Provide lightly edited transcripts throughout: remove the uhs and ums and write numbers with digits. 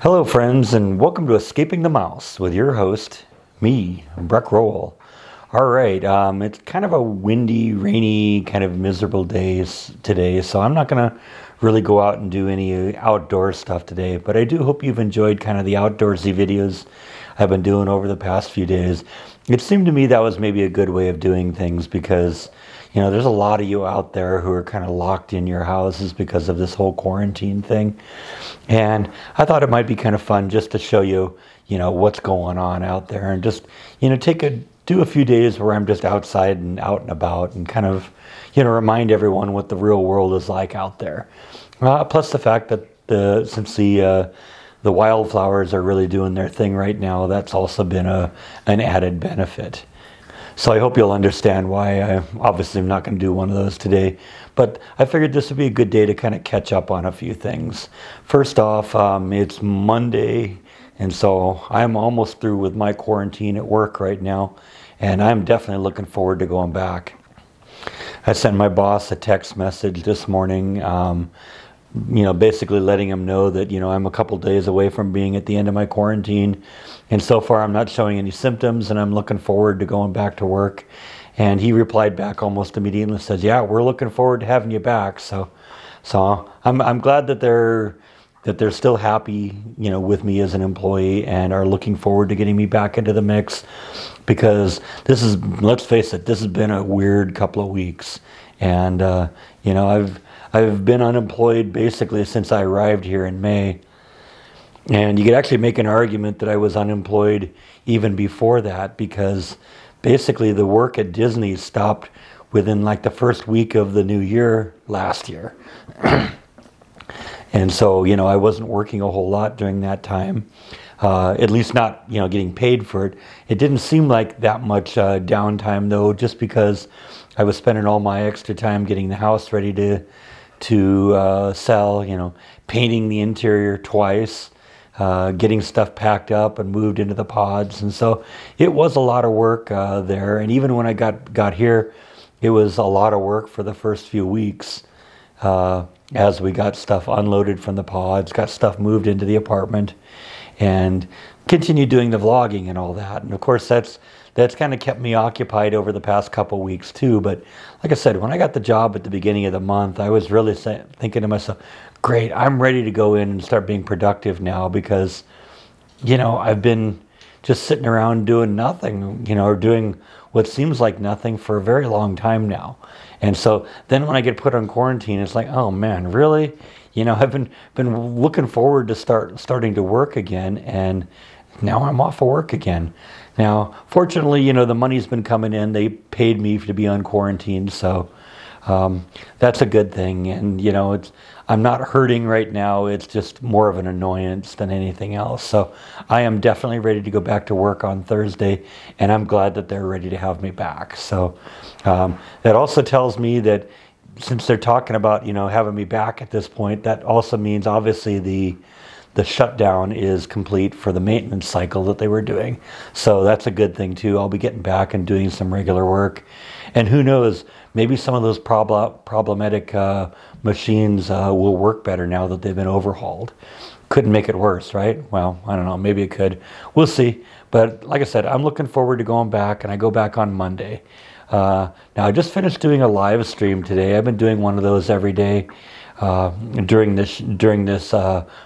Hello friends, and welcome to Escaping the Mouse with your host, me, Breck Roll. Alright, it's kind of a windy, rainy, kind of miserable day today, so I'm not going to really go out and do any outdoor stuff today, but I do hope you've enjoyed kind of the outdoorsy videos I've been doing over the past few days. It seemed to me that was maybe a good way of doing things because, you know, there's a lot of you out there who are kind of locked in your houses because of this whole quarantine thing. And I thought it might be kind of fun just to show you, you know, what's going on out there and just, you know, do a few days where I'm just outside and out and about and kind of, you know, remind everyone what the real world is like out there. Plus the fact that since the wildflowers are really doing their thing right now, that's also been an added benefit. So I hope you'll understand why I obviously am not going to do one of those today. But I figured this would be a good day to kind of catch up on a few things. First off, it's Monday, and so I'm almost through with my quarantine at work right now. And I'm definitely looking forward to going back. I sent my boss a text message this morning, you know, basically letting him know that, you know, I'm a couple days away from being at the end of my quarantine. And so far I'm not showing any symptoms and I'm looking forward to going back to work. And he replied back almost immediately and says, yeah, we're looking forward to having you back. So I'm glad that they're still happy, you know, with me as an employee and are looking forward to getting me back into the mix, because let's face it, this has been a weird couple of weeks. And, you know, I've been unemployed basically since I arrived here in May. And you could actually make an argument that I was unemployed even before that, because basically the work at Disney stopped within like the first week of the new year last year. And so, you know, I wasn't working a whole lot during that time, at least not, you know, getting paid for it. It didn't seem like that much downtime though, just because I was spending all my extra time getting the house ready to sell, you know, painting the interior twice, getting stuff packed up and moved into the pods. And so it was a lot of work there. And even when I got here, it was a lot of work for the first few weeks as we got stuff unloaded from the pods, got stuff moved into the apartment, and continued doing the vlogging and all that. And of course, that's kind of kept me occupied over the past couple weeks too. But like I said, when I got the job at the beginning of the month, I was really thinking to myself, great, I'm ready to go in and start being productive now, because, you know, I've been just sitting around doing nothing, you know, or doing what seems like nothing for a very long time now. And so then when I get put on quarantine, it's like, oh man, really? You know, I've been looking forward to starting to work again, and now I'm off of work again. Now, fortunately, you know, the money's been coming in. They paid me to be on quarantine, so that's a good thing. And, you know, I'm not hurting right now. It's just more of an annoyance than anything else. So I am definitely ready to go back to work on Thursday, and I'm glad that they're ready to have me back. So that also tells me that since they're talking about, you know, having me back at this point, that also means obviously the shutdown is complete for the maintenance cycle that they were doing. So that's a good thing too. I'll be getting back and doing some regular work. And who knows, maybe some of those problematic machines will work better now that they've been overhauled. Couldn't make it worse, right? Well, I don't know, maybe it could. We'll see. But like I said, I'm looking forward to going back, and I go back on Monday. Now, I just finished doing a live stream today. I've been doing one of those every day during this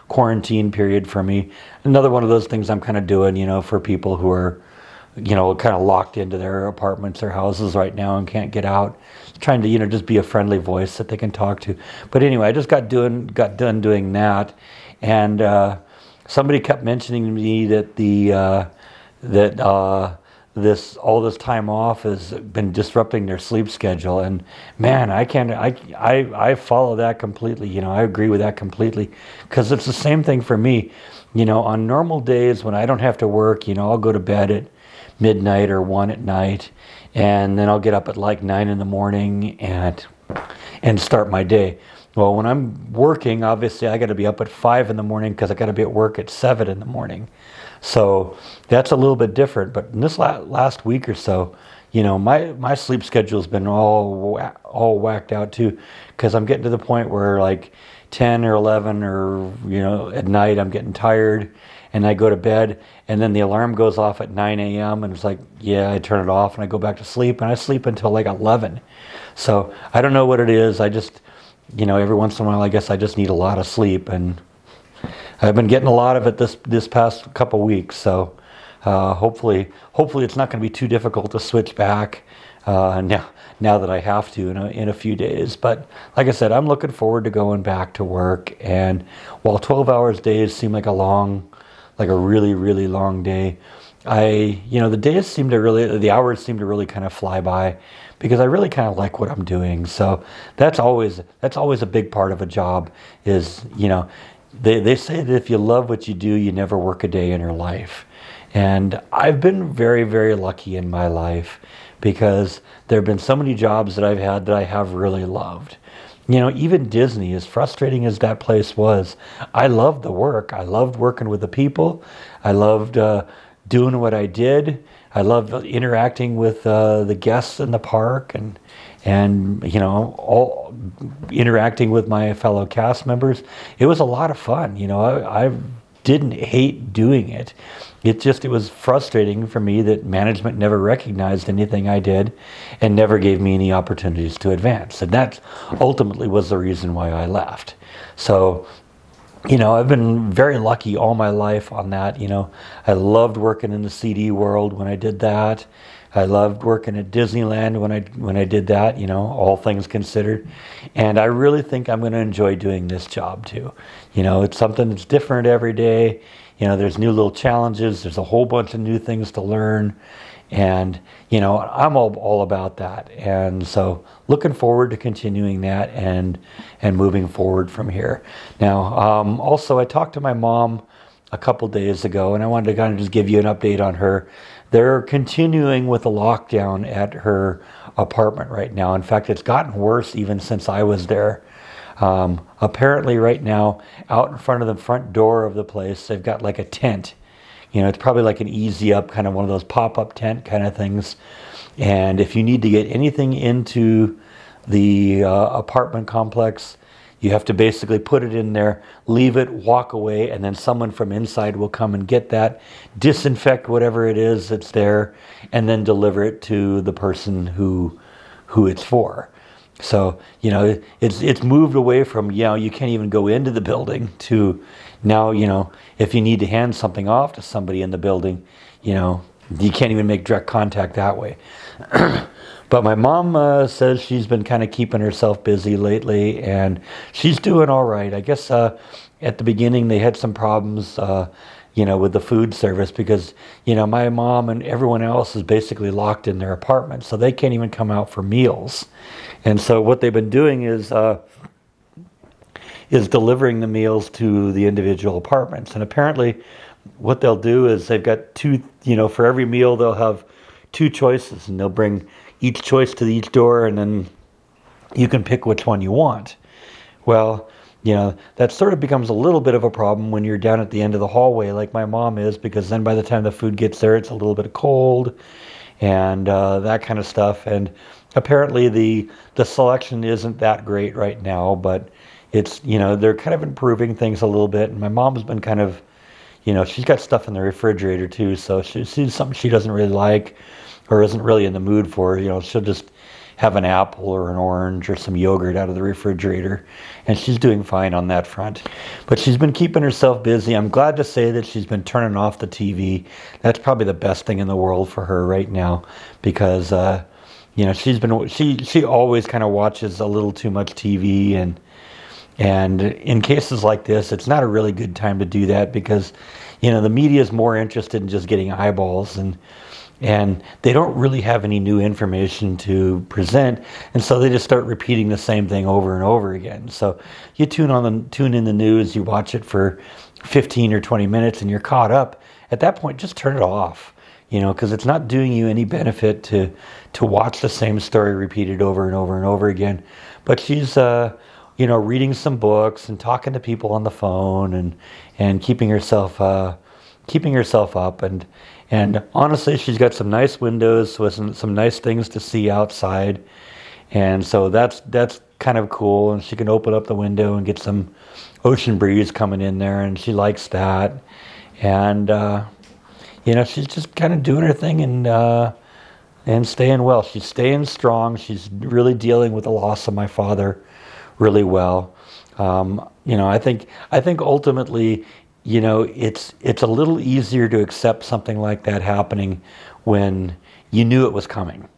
quarantine period for me. Another one of those things I'm kind of doing, you know, for people who are, you know, kind of locked into their apartments or houses right now and can't get out. Trying to, you know, just be a friendly voice that they can talk to. But anyway, I just got done doing that, and somebody kept mentioning to me that all this time off has been disrupting their sleep schedule. And man, I follow that completely. You know, I agree with that completely, because it's the same thing for me. You know, on normal days when I don't have to work, you know, I'll go to bed at midnight or 1 at night, and then I'll get up at like 9 in the morning and start my day. Well, when I'm working, obviously I got to be up at 5 in the morning because I got to be at work at 7 in the morning. So that's a little bit different. But in this last week or so, you know, my sleep schedule's been all whacked out too, because I'm getting to the point where, like, 10 or 11 or, at night I'm getting tired and I go to bed and then the alarm goes off at 9 a.m. and it's like, yeah, I turn it off and I go back to sleep and I sleep until like 11. So I don't know what it is. I just, every once in a while, I guess I just need a lot of sleep, and I've been getting a lot of it this past couple weeks. So hopefully it's not going to be too difficult to switch back now that I have to in a few days. But like I said, I'm looking forward to going back to work. And while 12 hours days seem like a really, really long day, the hours seem to really kind of fly by, because I really kind of like what I'm doing. So that's always a big part of a job is, they say that if you love what you do, you never work a day in your life. And I've been very, very lucky in my life, because there have been so many jobs that I've had that I have really loved. Even Disney, as frustrating as that place was, I loved the work. I loved working with the people. I loved doing what I did. I loved interacting with the guests in the park and all interacting with my fellow cast members. It was a lot of fun. I didn't hate doing it. It was frustrating for me that management never recognized anything I did and never gave me any opportunities to advance. And that ultimately was the reason why I left. So, I've been very lucky all my life on that. I loved working in the CD world when I did that. I loved working at Disneyland when I did that, all things considered. And I really think I'm going to enjoy doing this job too. It's something that's different every day. There's new little challenges. There's a whole bunch of new things to learn. And, I'm all about that. And so looking forward to continuing that and moving forward from here. Now, also I talked to my mom a couple days ago, and I wanted to kind of just give you an update on her. They're continuing with the lockdown at her apartment right now. In fact, it's gotten worse even since I was there. Apparently right now, out in front of the front door of the place, they've got like a tent. It's probably like an easy up, kind of one of those pop-up tent kind of things. And if you need to get anything into the apartment complex, you have to basically put it in there, leave it, walk away, and then someone from inside will come and get that, disinfect whatever it is that's there, and then deliver it to the person who it's for. So, it's moved away from, you can't even go into the building to now, if you need to hand something off to somebody in the building, you can't even make direct contact that way. But my mom says she's been kind of keeping herself busy lately, and she's doing all right. I guess at the beginning they had some problems, with the food service because, my mom and everyone else is basically locked in their apartment, so they can't even come out for meals. And so what they've been doing is delivering the meals to the individual apartments. And apparently what they'll do is they've got two, for every meal they'll have two choices, and they'll bring each choice to each door, and then you can pick which one you want. Well, that sort of becomes a little bit of a problem when you're down at the end of the hallway like my mom is, because then by the time the food gets there, it's a little bit cold and that kind of stuff. And apparently the selection isn't that great right now, but it's, they're kind of improving things a little bit. And my mom's been kind of, she's got stuff in the refrigerator too, so she sees something she doesn't really like or isn't really in the mood for, she'll just have an apple or an orange or some yogurt out of the refrigerator, and she's doing fine on that front. But she's been keeping herself busy. I'm glad to say that she's been turning off the TV. That's probably the best thing in the world for her right now, because she always kind of watches a little too much TV, and in cases like this, it's not a really good time to do that, because the media is more interested in just getting eyeballs, and they don't really have any new information to present, and so they just start repeating the same thing over and over again. So you tune in the news, you watch it for 15 or 20 minutes, and you're caught up. At that point, just turn it off, because it's not doing you any benefit to watch the same story repeated over and over and over again. But she's reading some books and talking to people on the phone and keeping herself up, and honestly, she's got some nice windows with some nice things to see outside, and so that's kind of cool, and she can open up the window and get some ocean breeze coming in there, and she likes that. And she's just kind of doing her thing and staying well. She's staying strong. She's really dealing with the loss of my father really well. I think ultimately, it's a little easier to accept something like that happening when you knew it was coming.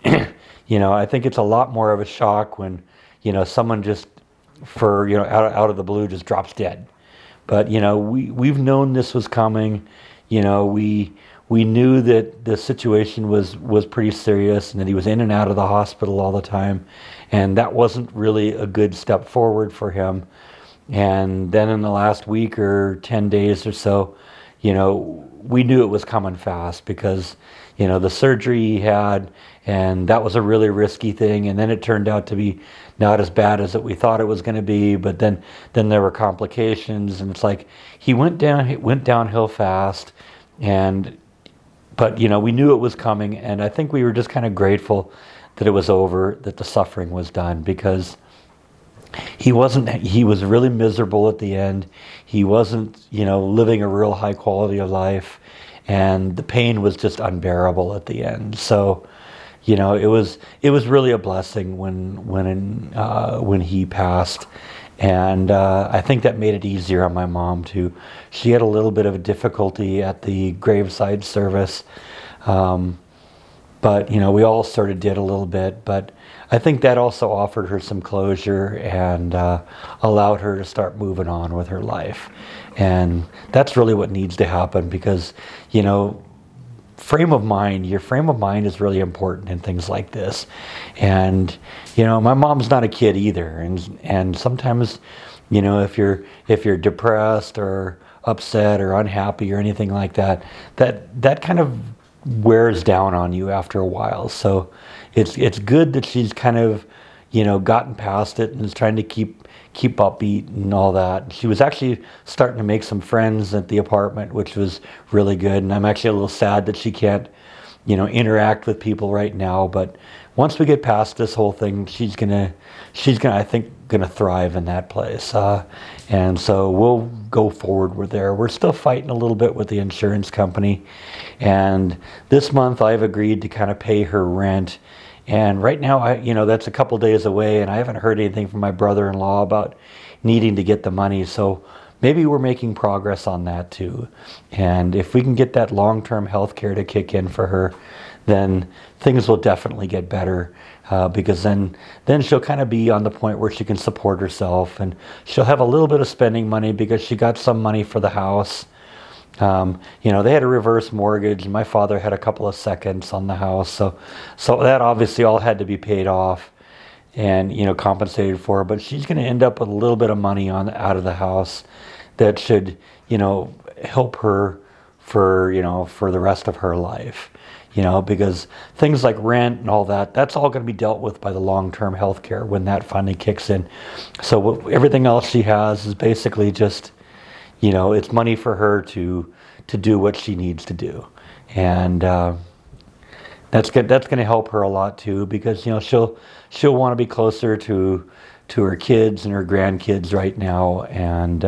I think it's a lot more of a shock when, someone just out of the blue just drops dead. But, we've known this was coming. We knew that the situation was pretty serious and that he was in and out of the hospital all the time. And that wasn't really a good step forward for him. And then in the last week or 10 days or so, we knew it was coming fast because, the surgery he had, and that was a really risky thing. And then it turned out to be not as bad as we thought it was going to be. But then there were complications, and it's like he went downhill fast. But we knew it was coming, and I think we were just kind of grateful that it was over, that the suffering was done, because he was really miserable at the end. He wasn't, living a real high quality of life, and the pain was just unbearable at the end. So, it was really a blessing when he passed. And I think that made it easier on my mom too. She had a little bit of a difficulty at the graveside service, but we all sort of did a little bit. But I think that also offered her some closure and allowed her to start moving on with her life. And that's really what needs to happen, because your frame of mind is really important in things like this. And my mom's not a kid either, and sometimes if you're depressed or upset or unhappy or anything like that kind of wears down on you after a while. So it's good that she's kind of gotten past it and is trying to keep upbeat and all that. She was actually starting to make some friends at the apartment, which was really good. And I'm actually a little sad that she can't, interact with people right now. But once we get past this whole thing, she's gonna, I think, gonna thrive in that place. And so we'll go forward with there. We're still fighting a little bit with the insurance company. And this month I've agreed to kind of pay her rent. And right now, that's a couple days away, and I haven't heard anything from my brother-in-law about needing to get the money. So maybe we're making progress on that too. And if we can get that long-term health care to kick in for her, then things will definitely get better, because then she'll kind of be on the point where she can support herself, and she'll have a little bit of spending money because she got some money for the house. They had a reverse mortgage, and my father had a couple of seconds on the house, so that obviously all had to be paid off and compensated for. But she's going to end up with a little bit of money out of the house that should help her for the rest of her life. Because things like rent and all that's all going to be dealt with by the long-term health care when that finally kicks in. So everything else she has is basically just it's money for her to do what she needs to do. And that's going to help her a lot too, because she'll want to be closer to her kids and her grandkids right now. And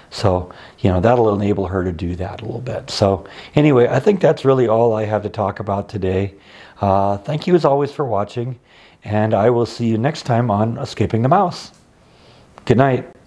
so that'll enable her to do that a little bit. So anyway, I think that's really all I have to talk about today. Thank you as always for watching, and I will see you next time on Escaping the Mouse. Good night.